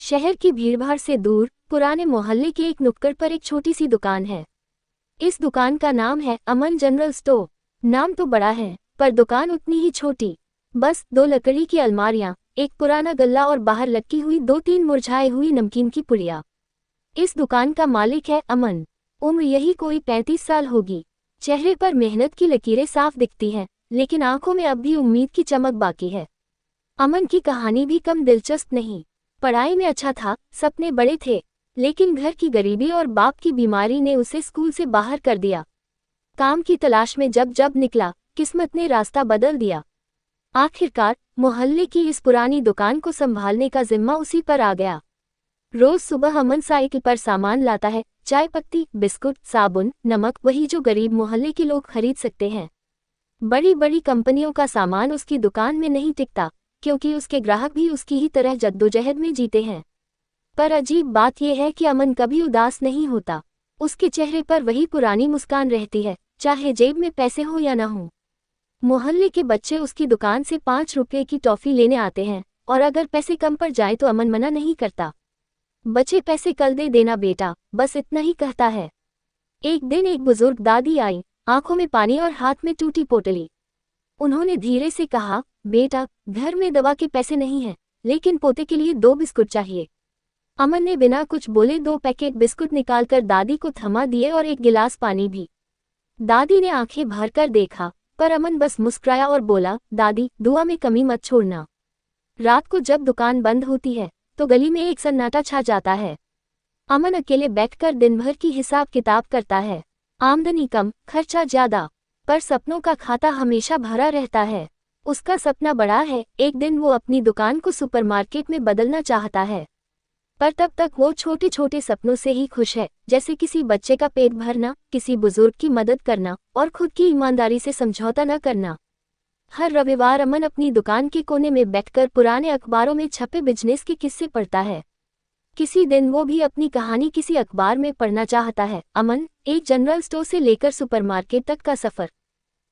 शहर की भीड़भाड़ से दूर पुराने मोहल्ले के एक नुक्कड़ पर एक छोटी सी दुकान है। इस दुकान का नाम है अमन जनरल स्टोर। नाम तो बड़ा है पर दुकान उतनी ही छोटी। बस दो लकड़ी की अलमारियां, एक पुराना गल्ला और बाहर लटकी हुई दो तीन मुरझाई हुई नमकीन की पुड़िया। इस दुकान का मालिक है अमन। उम्र यही कोई 35 साल होगी। चेहरे पर मेहनत की लकीरें साफ दिखती हैं, लेकिन आंखों में अब भी उम्मीद की चमक बाकी है। अमन की कहानी भी कम दिलचस्प नहीं। पढ़ाई में अच्छा था, सपने बड़े थे, लेकिन घर की गरीबी और बाप की बीमारी ने उसे स्कूल से बाहर कर दिया। काम की तलाश में जब जब निकला, किस्मत ने रास्ता बदल दिया। आखिरकार मोहल्ले की इस पुरानी दुकान को संभालने का जिम्मा उसी पर आ गया। रोज सुबह अमन साइकिल पर सामान लाता है, चाय पत्ती, बिस्कुट, साबुन, नमक, वही जो गरीब मोहल्ले के लोग खरीद सकते हैं। बड़ी बड़ी कंपनियों का सामान उसकी दुकान में नहीं टिकता, क्योंकि उसके ग्राहक भी उसकी ही तरह जद्दोजहद में जीते हैं। पर अजीब बात यह है कि अमन कभी उदास नहीं होता। उसके चेहरे पर वही पुरानी मुस्कान रहती है, चाहे जेब में पैसे हो या न हो। मोहल्ले के बच्चे उसकी दुकान से 5 रुपये की टॉफी लेने आते हैं, और अगर पैसे कम पड़ जाए तो अमन मना नहीं करता। बचे पैसे कल दे देना बेटा, बस इतना ही कहता है। एक दिन एक बुजुर्ग दादी आई, आंखों में पानी और हाथ में टूटी पोटली। उन्होंने धीरे से कहा, बेटा, घर में दवा के पैसे नहीं हैं, लेकिन पोते के लिए 2 बिस्कुट चाहिए। अमन ने बिना कुछ बोले 2 पैकेट बिस्कुट निकालकर दादी को थमा दिए और एक गिलास पानी भी। दादी ने आंखें भरकर देखा, पर अमन बस मुस्कुराया और बोला, दादी, दुआ में कमी मत छोड़ना। रात को जब दुकान बंद होती है तो गली में एक सन्नाटा छा जाता है। अमन अकेले बैठकर दिन भर की हिसाब किताब करता है। आमदनी कम, खर्चा ज्यादा, पर सपनों का खाता हमेशा भरा रहता है। उसका सपना बड़ा है, एक दिन वो अपनी दुकान को सुपरमार्केट में बदलना चाहता है। पर तब तक वो छोटे छोटे सपनों से ही खुश है, जैसे किसी बच्चे का पेट भरना, किसी बुजुर्ग की मदद करना और खुद की ईमानदारी से समझौता न करना। हर रविवार अमन अपनी दुकान के कोने में बैठकर पुराने अखबारों में छपे बिजनेस के किस्से पढ़ता है। किसी दिन वो भी अपनी कहानी किसी अखबार में पढ़ना चाहता है। अमन, एक जनरल स्टोर से लेकर सुपरमार्केट तक का सफर।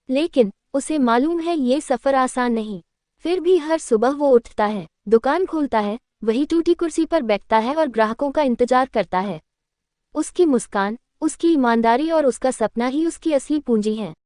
लेकिन उसे मालूम है ये सफर आसान नहीं। फिर भी हर सुबह वो उठता है, दुकान खोलता है, वही टूटी कुर्सी पर बैठता है और ग्राहकों का इंतजार करता है। उसकी मुस्कान, उसकी ईमानदारी और उसका सपना ही उसकी असली पूंजी है।